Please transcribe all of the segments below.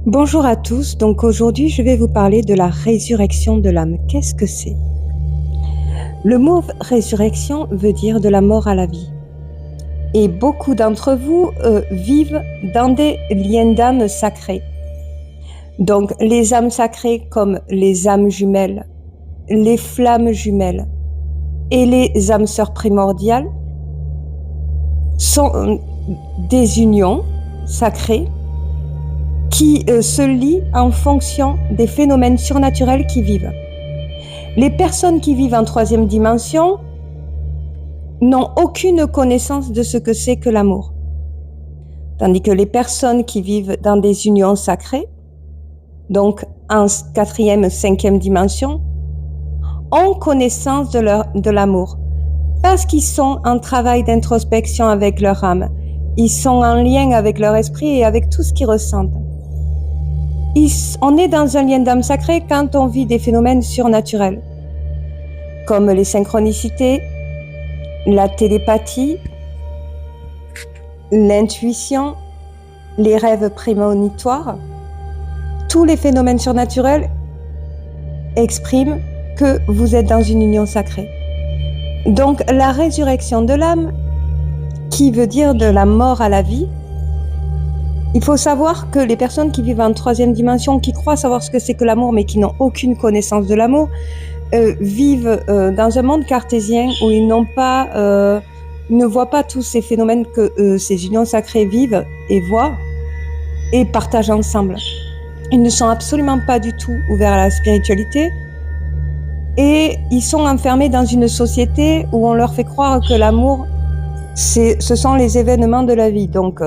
Bonjour à tous, donc aujourd'hui je vais vous parler de la résurrection de l'âme. Qu'est-ce que c'est? Le mot résurrection veut dire de la mort à la vie. Et beaucoup d'entre vous vivent dans des liens d'âme sacrés. Donc les âmes sacrées comme les âmes jumelles, les flammes jumelles et les âmes sœurs primordiales sont des unions sacrées qui se lient en fonction des phénomènes surnaturels qui vivent. Les personnes qui vivent en troisième dimension n'ont aucune connaissance de ce que c'est que l'amour. Tandis que les personnes qui vivent dans des unions sacrées, donc en quatrième, cinquième dimension, ont connaissance de l'amour. Parce qu'ils sont en travail d'introspection avec leur âme. Ils sont en lien avec leur esprit et avec tout ce qu'ils ressentent. On est dans un lien d'âme sacrée quand on vit des phénomènes surnaturels, comme les synchronicités, la télépathie, l'intuition, les rêves prémonitoires. Tous les phénomènes surnaturels expriment que vous êtes dans une union sacrée. Donc la résurrection de l'âme, qui veut dire de la mort à la vie, il faut savoir que les personnes qui vivent en troisième dimension, qui croient savoir ce que c'est que l'amour, mais qui n'ont aucune connaissance de l'amour, vivent dans un monde cartésien où ils ne voient pas tous ces phénomènes que ces unions sacrées vivent et voient et partagent ensemble. Ils ne sont absolument pas du tout ouverts à la spiritualité et ils sont enfermés dans une société où on leur fait croire que l'amour, ce sont les événements de la vie. Donc,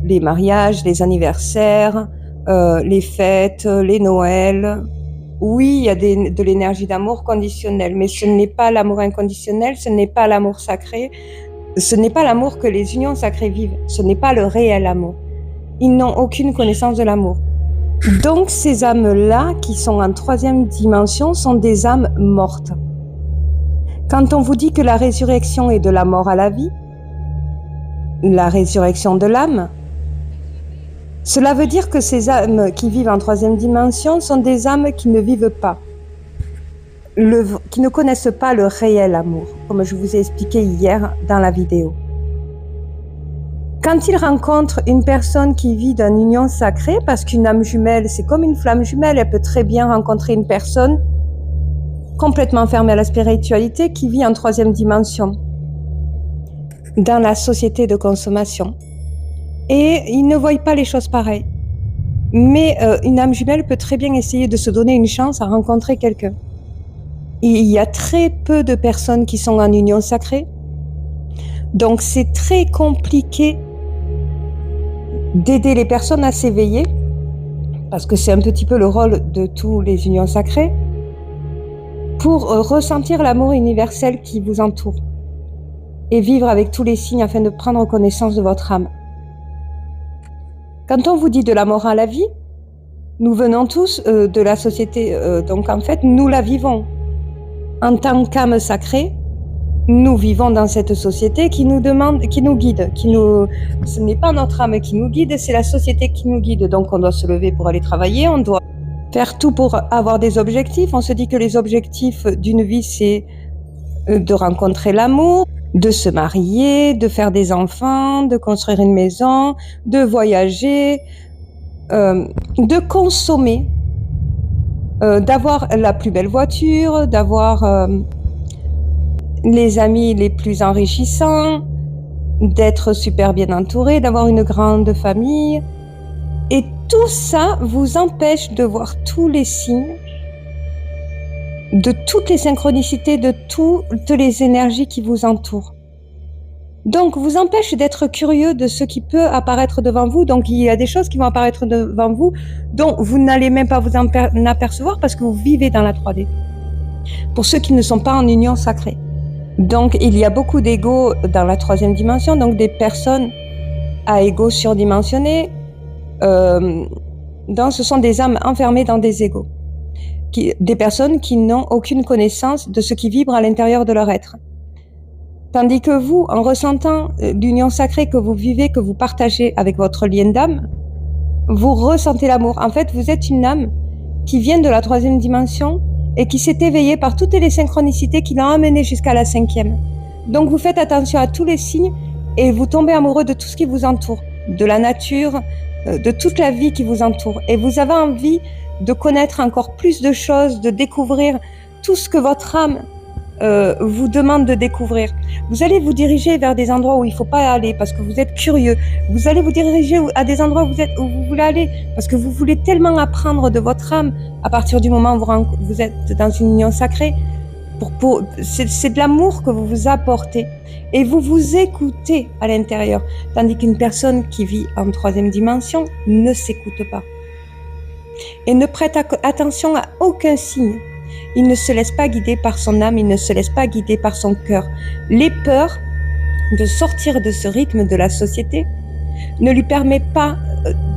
les mariages, les anniversaires, les fêtes, les Noëls. Oui, il y a de l'énergie d'amour conditionnelle, mais ce n'est pas l'amour inconditionnel, ce n'est pas l'amour sacré, ce n'est pas l'amour que les unions sacrées vivent, ce n'est pas le réel amour. Ils n'ont aucune connaissance de l'amour. Donc ces âmes-là, qui sont en troisième dimension, sont des âmes mortes. Quand on vous dit que la résurrection est de la mort à la vie, la résurrection de l'âme, cela veut dire que ces âmes qui vivent en troisième dimension sont des âmes qui ne vivent pas, qui ne connaissent pas le réel amour, comme je vous ai expliqué hier dans la vidéo. Quand ils rencontrent une personne qui vit dans une union sacrée, parce qu'une âme jumelle, c'est comme une flamme jumelle, elle peut très bien rencontrer une personne complètement fermée à la spiritualité qui vit en troisième dimension, dans la société de consommation. Et ils ne voient pas les choses pareilles. Mais une âme jumelle peut très bien essayer de se donner une chance à rencontrer quelqu'un. Il y a très peu de personnes qui sont en union sacrée. Donc c'est très compliqué d'aider les personnes à s'éveiller, parce que c'est un petit peu le rôle de tous les unions sacrées, pour ressentir l'amour universel qui vous entoure et vivre avec tous les signes afin de prendre connaissance de votre âme. Quand on vous dit de la mort à la vie, nous venons tous de la société, donc en fait nous la vivons. En tant qu'âme sacrée, nous vivons dans cette société qui nous demande, qui nous guide, ce n'est pas notre âme qui nous guide, c'est la société qui nous guide. Donc on doit se lever pour aller travailler, on doit faire tout pour avoir des objectifs. On se dit que les objectifs d'une vie, c'est de rencontrer l'amour, de se marier, de faire des enfants, de construire une maison, de voyager, de consommer, d'avoir la plus belle voiture, d'avoir les amis les plus enrichissants, d'être super bien entouré, d'avoir une grande famille. Et tout ça vous empêche de voir tous les signes, de toutes les synchronicités, de toutes les énergies qui vous entourent. Donc, vous empêche d'être curieux de ce qui peut apparaître devant vous. Donc, il y a des choses qui vont apparaître devant vous dont vous n'allez même pas vous en apercevoir parce que vous vivez dans la 3D. Pour ceux qui ne sont pas en union sacrée. Donc, il y a beaucoup d'égos dans la troisième dimension, donc des personnes à égos surdimensionnés. Donc, ce sont des âmes enfermées dans des égos. Des personnes qui n'ont aucune connaissance de ce qui vibre à l'intérieur de leur être. Tandis que vous, en ressentant l'union sacrée que vous vivez, que vous partagez avec votre lien d'âme, vous ressentez l'amour. En fait, vous êtes une âme qui vient de la 3e dimension et qui s'est éveillée par toutes les synchronicités qui l'ont amenée jusqu'à la 5e. Donc vous faites attention à tous les signes et vous tombez amoureux de tout ce qui vous entoure, de la nature, de toute la vie qui vous entoure. Et vous avez envie de connaître encore plus de choses, de découvrir tout ce que votre âme vous demande de découvrir. Vous allez vous diriger vers des endroits où il ne faut pas aller parce que vous êtes curieux. Vous allez vous diriger à des endroits où vous voulez aller parce que vous voulez tellement apprendre de votre âme à partir du moment où vous êtes dans une union sacrée. C'est de l'amour que vous vous apportez et vous vous écoutez à l'intérieur. Tandis qu'une personne qui vit en 3e dimension ne s'écoute pas et ne prête attention à aucun signe. Il ne se laisse pas guider par son âme, il ne se laisse pas guider par son cœur. Les peurs de sortir de ce rythme de la société ne lui permet pas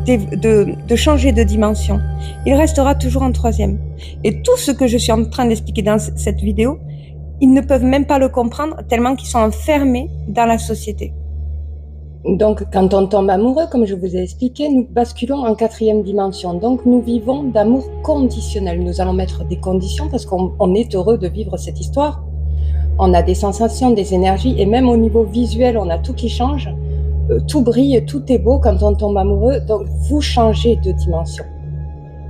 de changer de dimension. Il restera toujours en 3e. Et tout ce que je suis en train d'expliquer dans cette vidéo, ils ne peuvent même pas le comprendre tellement qu'ils sont enfermés dans la société. Donc, quand on tombe amoureux, comme je vous ai expliqué, nous basculons en 4e dimension. Donc, nous vivons d'amour conditionnel. Nous allons mettre des conditions parce qu'on est heureux de vivre cette histoire. On a des sensations, des énergies et même au niveau visuel, on a tout qui change. Tout brille, tout est beau quand on tombe amoureux. Donc, vous changez de dimension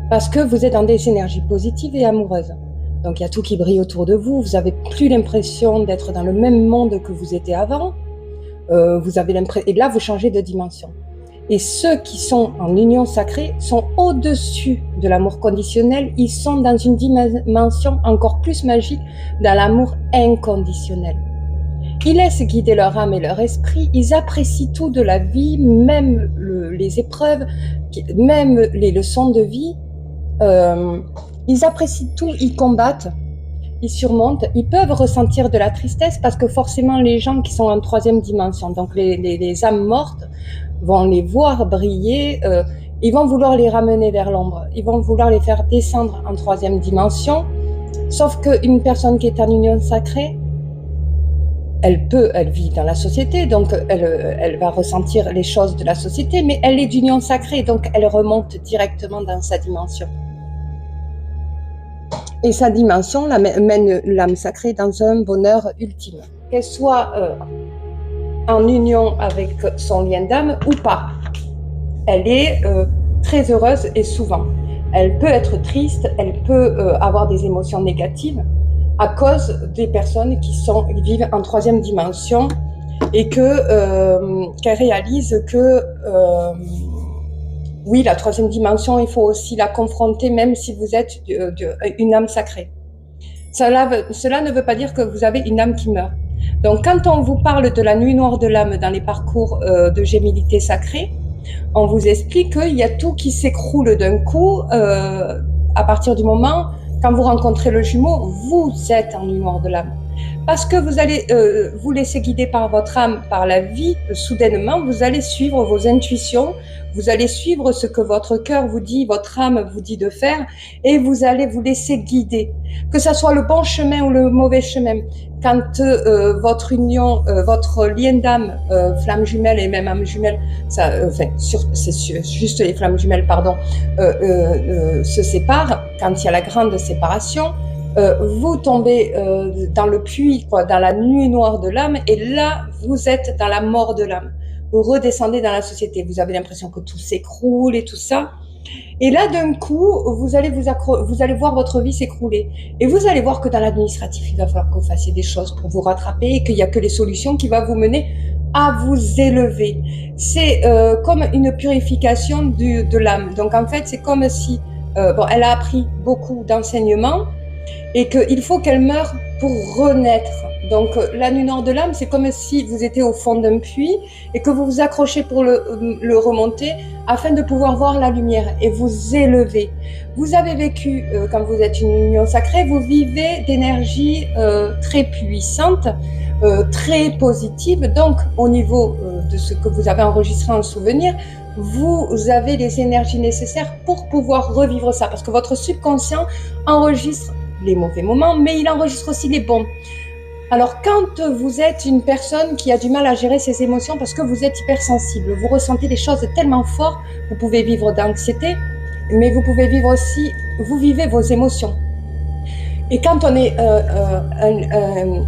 parce que vous êtes dans des énergies positives et amoureuses. Donc, il y a tout qui brille autour de vous. Vous n'avez plus l'impression d'être dans le même monde que vous étiez avant. Vous avez l'impression, et là vous changez de dimension. Et ceux qui sont en union sacrée sont au-dessus de l'amour conditionnel, ils sont dans une dimension encore plus magique, dans l'amour inconditionnel. Ils laissent guider leur âme et leur esprit, ils apprécient tout de la vie, même les épreuves, même les leçons de vie, ils apprécient tout, ils combattent. Ils surmontent, ils peuvent ressentir de la tristesse parce que forcément les gens qui sont en 3e dimension, donc les âmes mortes, vont les voir briller, ils vont vouloir les ramener vers l'ombre, ils vont vouloir les faire descendre en 3e dimension, sauf qu'une personne qui est en union sacrée, elle vit dans la société, donc elle va ressentir les choses de la société, mais elle est d'union sacrée, donc elle remonte directement dans sa dimension. Et sa dimension mène l'âme sacrée dans un bonheur ultime. Qu'elle soit en union avec son lien d'âme ou pas. Elle est très heureuse et souvent. Elle peut être triste, elle peut avoir des émotions négatives à cause des personnes qui vivent en 3e dimension et qu'elles réalisent que oui, la 3e dimension, il faut aussi la confronter, même si vous êtes une âme sacrée. Cela ne veut pas dire que vous avez une âme qui meurt. Donc, quand on vous parle de la nuit noire de l'âme dans les parcours de gémilité sacrée, on vous explique qu'il y a tout qui s'écroule d'un coup à partir du moment, quand vous rencontrez le jumeau, vous êtes en nuit noire de l'âme. Parce que vous allez vous laisser guider par votre âme, par la vie, soudainement, vous allez suivre vos intuitions, vous allez suivre ce que votre cœur vous dit, votre âme vous dit de faire, et vous allez vous laisser guider. Que ça soit le bon chemin ou le mauvais chemin. Quand votre union, votre lien d'âme, flamme jumelle et même âme jumelle, c'est juste les flammes jumelles, pardon, se séparent, quand il y a la grande séparation, vous tombez dans le puits, dans la nuit noire de l'âme, et là, vous êtes dans la mort de l'âme. Vous redescendez dans la société, vous avez l'impression que tout s'écroule et tout ça. Et là, d'un coup, vous allez voir votre vie s'écrouler. Et vous allez voir que dans l'administratif, il va falloir que vous fassiez des choses pour vous rattraper et qu'il n'y a que les solutions qui vont vous mener à vous élever. C'est comme une purification de l'âme. Donc, en fait, c'est comme si elle a appris beaucoup d'enseignements et qu'il faut qu'elle meure pour renaître. Donc, la nuit noire de l'âme, c'est comme si vous étiez au fond d'un puits et que vous vous accrochez pour le remonter afin de pouvoir voir la lumière et vous élever. Vous avez vécu, quand vous êtes une union sacrée, vous vivez d'énergie très puissante, très positive. Donc, au niveau de ce que vous avez enregistré en souvenir, vous avez les énergies nécessaires pour pouvoir revivre ça. Parce que votre subconscient enregistre les mauvais moments, mais il enregistre aussi les bons. Alors, quand vous êtes une personne qui a du mal à gérer ses émotions parce que vous êtes hypersensible, vous ressentez des choses tellement fortes, vous pouvez vivre d'anxiété, mais vous pouvez vivre aussi, vous vivez vos émotions. Et quand on est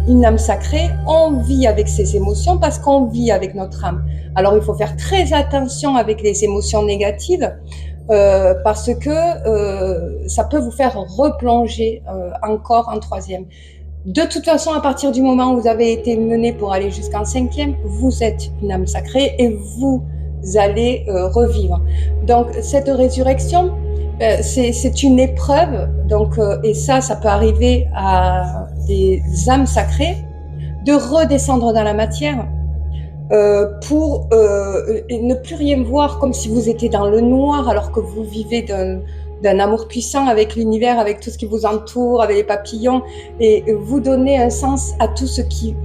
une âme sacrée, on vit avec ses émotions parce qu'on vit avec notre âme. Alors, il faut faire très attention avec les émotions négatives parce que ça peut vous faire replonger encore en troisième. De toute façon, à partir du moment où vous avez été mené pour aller jusqu'en cinquième, vous êtes une âme sacrée et vous allez revivre. Donc, cette résurrection, c'est une épreuve. Donc, et ça peut arriver à des âmes sacrées de redescendre dans la matière pour ne plus rien voir, comme si vous étiez dans le noir alors que vous vivez d'un amour puissant avec l'univers, avec tout ce qui vous entoure, avec les papillons, et vous donnez un sens à tout ce qui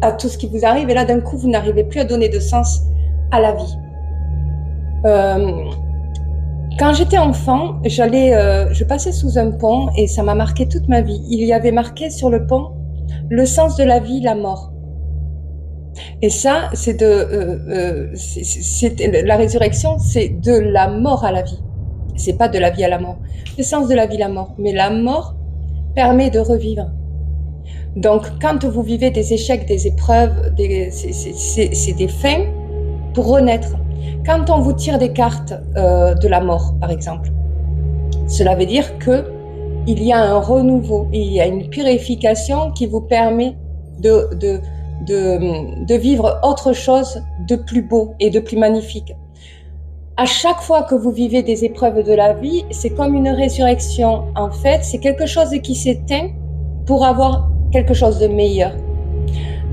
vous arrive. Et là, d'un coup, vous n'arrivez plus à donner de sens à la vie. Quand j'étais enfant, je passais sous un pont et ça m'a marqué toute ma vie. Il y avait marqué sur le pont le sens de la vie, la mort. Et ça, la résurrection, c'est de la mort à la vie. C'est pas de la vie à la mort. Le sens de la vie, la mort. Mais la mort permet de revivre. Donc, quand vous vivez des échecs, des épreuves, c'est des fins pour renaître. Quand on vous tire des cartes de la mort, par exemple, cela veut dire qu'il y a un renouveau, il y a une purification qui vous permet de vivre autre chose de plus beau et de plus magnifique. À chaque fois que vous vivez des épreuves de la vie, c'est comme une résurrection. En fait, c'est quelque chose qui s'éteint pour avoir quelque chose de meilleur.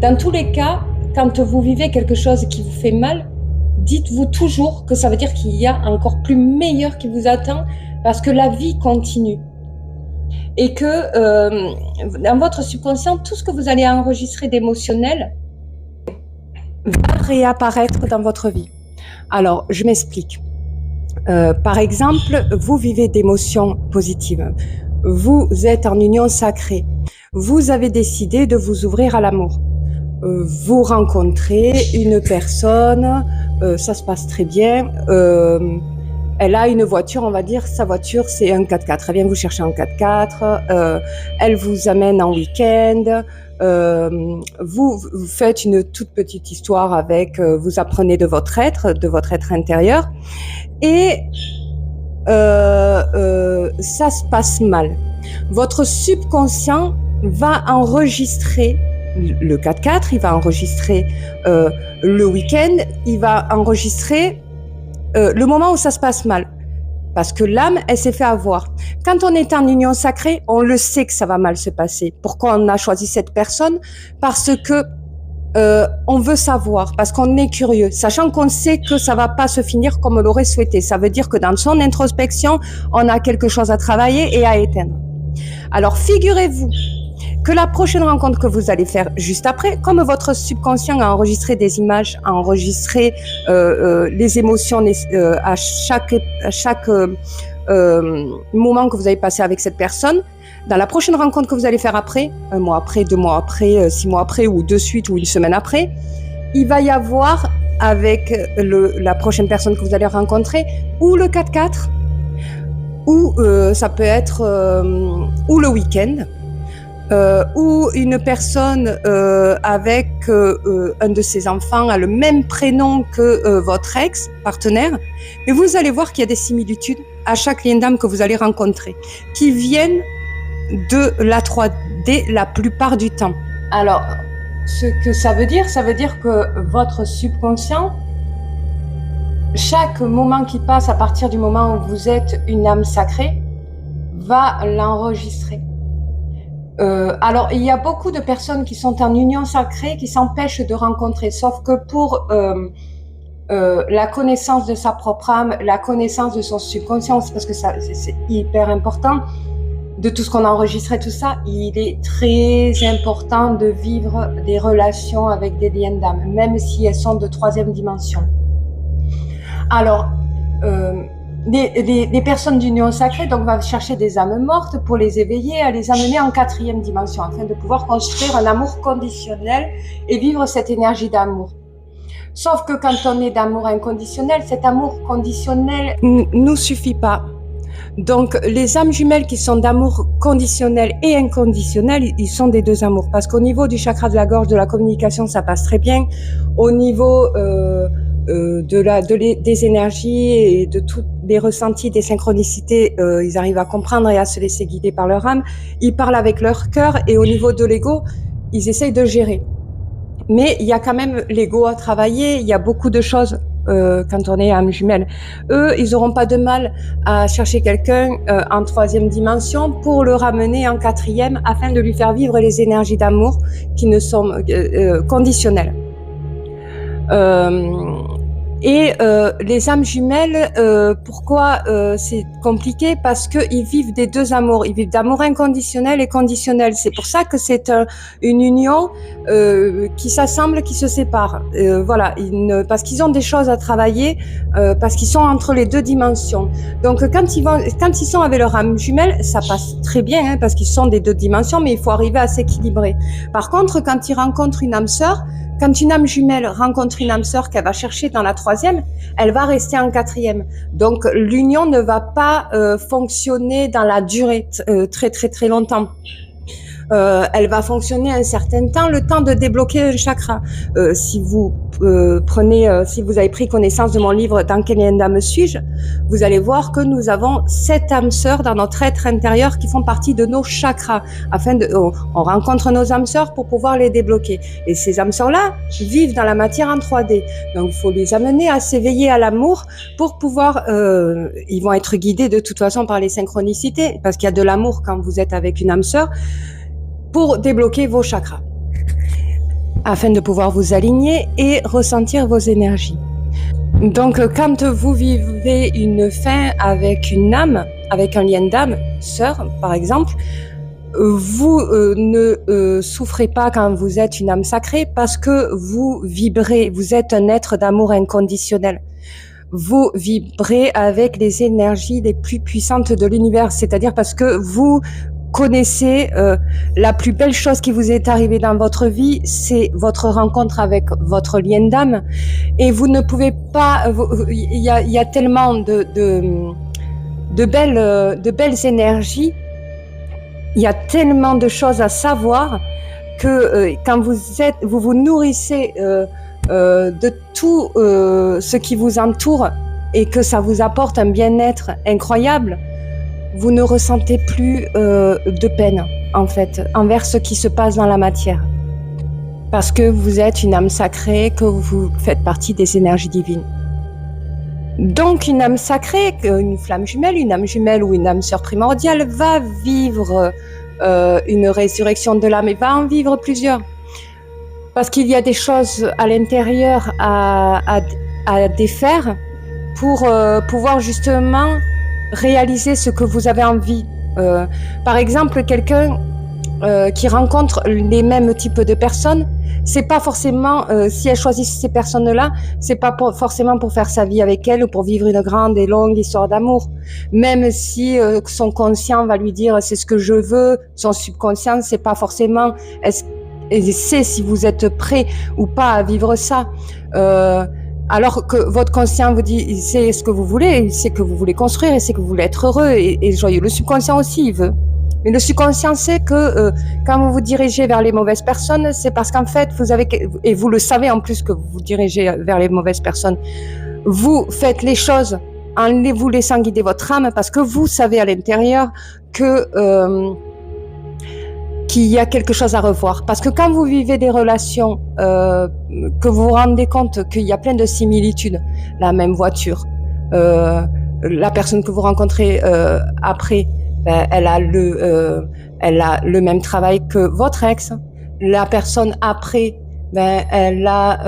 Dans tous les cas, quand vous vivez quelque chose qui vous fait mal, dites-vous toujours que ça veut dire qu'il y a encore plus meilleur qui vous attend parce que la vie continue. Et que dans votre subconscient, tout ce que vous allez enregistrer d'émotionnel va réapparaître dans votre vie. Alors, je m'explique. Par exemple, vous vivez d'émotions positives. Vous êtes en union sacrée. Vous avez décidé de vous ouvrir à l'amour. Vous rencontrez une personne, ça se passe très bien. Elle a une voiture, on va dire, sa voiture c'est un 4x4. Elle vient vous chercher en 4x4, elle vous amène en week-end, vous faites une toute petite histoire avec, vous apprenez de votre être intérieur, et ça se passe mal. Votre subconscient va enregistrer le 4x4, il va enregistrer le week-end, il va enregistrer le moment où ça se passe mal. Parce que l'âme, elle s'est fait avoir. Quand on est en union sacrée, on le sait que ça va mal se passer. Pourquoi on a choisi cette personne? Parce que on veut savoir, parce qu'on est curieux, sachant qu'on sait que ça va pas se finir comme on l'aurait souhaité. Ça veut dire que dans son introspection, on a quelque chose à travailler et à éteindre. Alors, figurez-vous que la prochaine rencontre que vous allez faire juste après, comme votre subconscient a enregistré des images, a enregistré les émotions à chaque moment que vous avez passé avec cette personne, dans la prochaine rencontre que vous allez faire après, 1 mois après, 2 mois après, 6 mois après, ou de suite, ou 1 semaine après, il va y avoir avec la prochaine personne que vous allez rencontrer, ou le 4x4, ou ça peut être ou le week-end, ou une personne avec un de ses enfants a le même prénom que votre ex-partenaire, et vous allez voir qu'il y a des similitudes à chaque lien d'âme que vous allez rencontrer, qui viennent de la 3D la plupart du temps. Alors, ce que ça veut dire que votre subconscient, chaque moment qui passe à partir du moment où vous êtes une âme sacrée, va l'enregistrer. Alors, il y a beaucoup de personnes qui sont en union sacrée qui s'empêchent de rencontrer, sauf que pour la connaissance de sa propre âme, la connaissance de son subconscient, parce que ça, c'est hyper important, de tout ce qu'on a enregistré, tout ça, il est très important de vivre des relations avec des liens d'âme, même si elles sont de 3e dimension. Alors, les personnes d'union sacrée donc vont chercher des âmes mortes pour les éveiller, à les amener en 4e dimension afin de pouvoir construire un amour conditionnel et vivre cette énergie d'amour. Sauf que quand on est d'amour inconditionnel, cet amour conditionnel nous suffit pas. Donc, les âmes jumelles qui sont d'amour conditionnel et inconditionnel, ils sont des deux amours. Parce qu'au niveau du chakra de la gorge, de la communication, ça passe très bien. Au niveau des énergies et de tous les ressentis, des synchronicités, ils arrivent à comprendre et à se laisser guider par leur âme. Ils parlent avec leur cœur et au niveau de l'ego, ils essayent de gérer. Mais il y a quand même l'ego à travailler, il y a beaucoup de choses quand on est âme jumelle. Eux, ils n'auront pas de mal à chercher quelqu'un en 3e dimension pour le ramener en 4e afin de lui faire vivre les énergies d'amour qui ne sont conditionnelles. Et les âmes jumelles, pourquoi c'est compliqué? Parce qu'ils vivent des deux amours. Ils vivent d'amour inconditionnel et conditionnel. C'est pour ça que c'est une union qui s'assemble, qui se sépare. Voilà, parce qu'ils ont des choses à travailler, parce qu'ils sont entre les deux dimensions. Donc quand ils sont avec leur âme jumelle, ça passe très bien, hein, parce qu'ils sont des deux dimensions, mais il faut arriver à s'équilibrer. Par contre, quand ils rencontrent une âme sœur, quand une âme jumelle rencontre une âme sœur qu'elle va chercher dans la 3e, elle va rester en 4e. Donc l'union ne va pas fonctionner dans la durée très très très longtemps. Elle va fonctionner un certain temps, le temps de débloquer le chakra. Si vous si vous avez pris connaissance de mon livre « Dans quelle lien d'âme suis-je ?», vous allez voir que nous avons 7 âmes sœurs dans notre être intérieur qui font partie de nos chakras. On rencontre nos âmes sœurs pour pouvoir les débloquer. Et ces âmes sœurs-là vivent dans la matière en 3D. Donc, il faut les amener à s'éveiller à l'amour pour pouvoir... ils vont être guidés de toute façon par les synchronicités, parce qu'il y a de l'amour quand vous êtes avec une âme sœur, pour débloquer vos chakras, afin de pouvoir vous aligner et ressentir vos énergies. Donc, quand vous vivez une fin avec une âme, avec un lien d'âme, sœur par exemple, vous ne souffrez pas quand vous êtes une âme sacrée parce que vous vibrez, vous êtes un être d'amour inconditionnel. Vous vibrez avec les énergies les plus puissantes de l'univers, c'est-à-dire parce que vous connaissez la plus belle chose qui vous est arrivée dans votre vie, c'est votre rencontre avec votre lien d'âme, et vous ne pouvez pas. Il y a tellement de belles énergies, il y a tellement de choses à savoir que quand vous vous nourrissez de tout ce qui vous entoure et que ça vous apporte un bien-être incroyable, vous ne ressentez plus de peine, en fait, envers ce qui se passe dans la matière. Parce que vous êtes une âme sacrée, que vous faites partie des énergies divines. Donc, une âme sacrée, une flamme jumelle, une âme jumelle ou une âme sœur primordiale va vivre une résurrection de l'âme et va en vivre plusieurs. Parce qu'il y a des choses à l'intérieur à défaire pour pouvoir justement réaliser ce que vous avez envie. Par exemple, quelqu'un qui rencontre les mêmes types de personnes, c'est pas forcément, si elle choisit ces personnes-là, c'est pas forcément pour faire sa vie avec elles ou pour vivre une grande et longue histoire d'amour. Même si son conscient va lui dire c'est ce que je veux, son subconscient, c'est pas forcément, et sait si vous êtes prêt ou pas à vivre ça. Alors que votre conscient vous dit, il sait ce que vous voulez, il sait que vous voulez construire, il sait que vous voulez être heureux et joyeux. Le subconscient aussi, il veut. Mais le subconscient sait que quand vous vous dirigez vers les mauvaises personnes, c'est parce qu'en fait, et vous le savez en plus que vous vous dirigez vers les mauvaises personnes, vous faites les choses en vous laissant guider votre âme parce que vous savez à l'intérieur qu'il y a quelque chose à revoir. Parce que quand vous vivez des relations, que vous vous rendez compte qu'il y a plein de similitudes, la même voiture, la personne que vous rencontrez après, elle a le même travail que votre ex. La personne après, elle a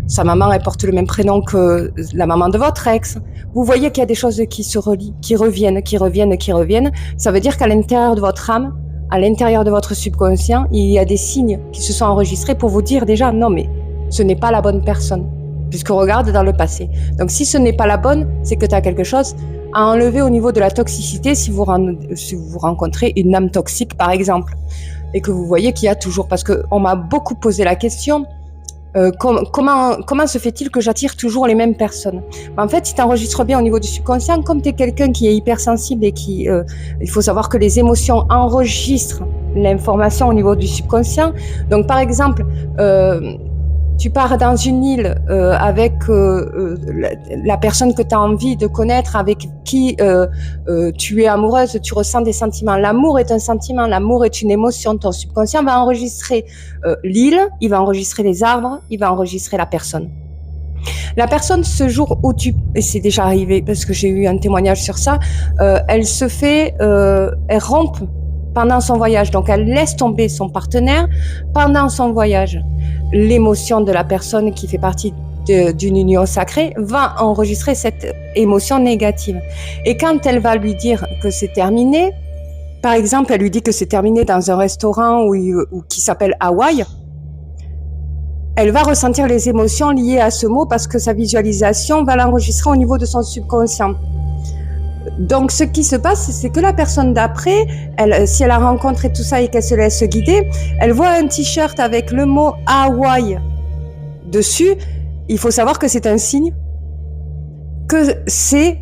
sa maman, elle porte le même prénom que la maman de votre ex. Vous voyez qu'il y a des choses qui se relient, qui reviennent. Ça veut dire qu'à l'intérieur de votre âme, à l'intérieur de votre subconscient, il y a des signes qui se sont enregistrés pour vous dire déjà non mais ce n'est pas la bonne personne. puisque regarde dans le passé. Donc si ce n'est pas la bonne, c'est que tu as quelque chose à enlever au niveau de la toxicité si vous rencontrez une âme toxique par exemple, et que vous voyez qu'il y a toujours, parce qu'on m'a beaucoup posé la question, comment se fait-il que j'attire toujours les mêmes personnes? En fait, si tu enregistres bien au niveau du subconscient, comme tu es quelqu'un qui est hypersensible et il faut savoir que les émotions enregistrent l'information au niveau du subconscient. Donc par exemple, tu pars dans une île avec la personne que tu as envie de connaître, avec qui tu es amoureuse, tu ressens des sentiments. L'amour est un sentiment, l'amour est une émotion. Ton subconscient va enregistrer l'île, il va enregistrer les arbres, il va enregistrer la personne. La personne, ce jour où et c'est déjà arrivé parce que j'ai eu un témoignage sur ça, elle rompt pendant son voyage. Donc, elle laisse tomber son partenaire pendant son voyage. L'émotion de la personne qui fait partie d'une union sacrée va enregistrer cette émotion négative. Et quand elle va lui dire que c'est terminé, par exemple, elle lui dit que c'est terminé dans un restaurant qui s'appelle Hawaï, elle va ressentir les émotions liées à ce mot parce que sa visualisation va l'enregistrer au niveau de son subconscient. Donc, ce qui se passe, c'est que la personne d'après, si elle a rencontré tout ça et qu'elle se laisse guider, elle voit un t-shirt avec le mot Hawaï dessus. Il faut savoir que c'est un signe que c'est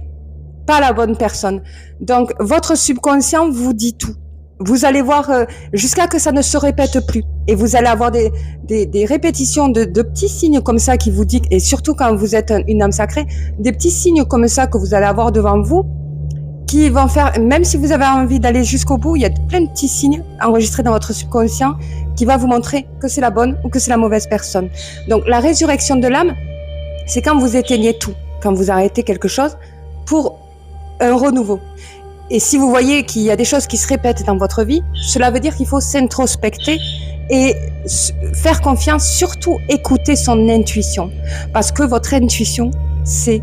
pas la bonne personne. Donc, votre subconscient vous dit tout. Vous allez voir jusqu'à que ça ne se répète plus. Et vous allez avoir des répétitions de petits signes comme ça qui vous disent, et surtout quand vous êtes une âme sacrée, des petits signes comme ça que vous allez avoir devant vous, qui vont faire, même si vous avez envie d'aller jusqu'au bout, il y a plein de petits signes enregistrés dans votre subconscient qui va vous montrer que c'est la bonne ou que c'est la mauvaise personne. Donc la résurrection de l'âme, c'est quand vous éteignez tout, quand vous arrêtez quelque chose pour un renouveau. Et si vous voyez qu'il y a des choses qui se répètent dans votre vie, cela veut dire qu'il faut s'introspecter et faire confiance, surtout écouter son intuition. Parce que votre intuition, c'est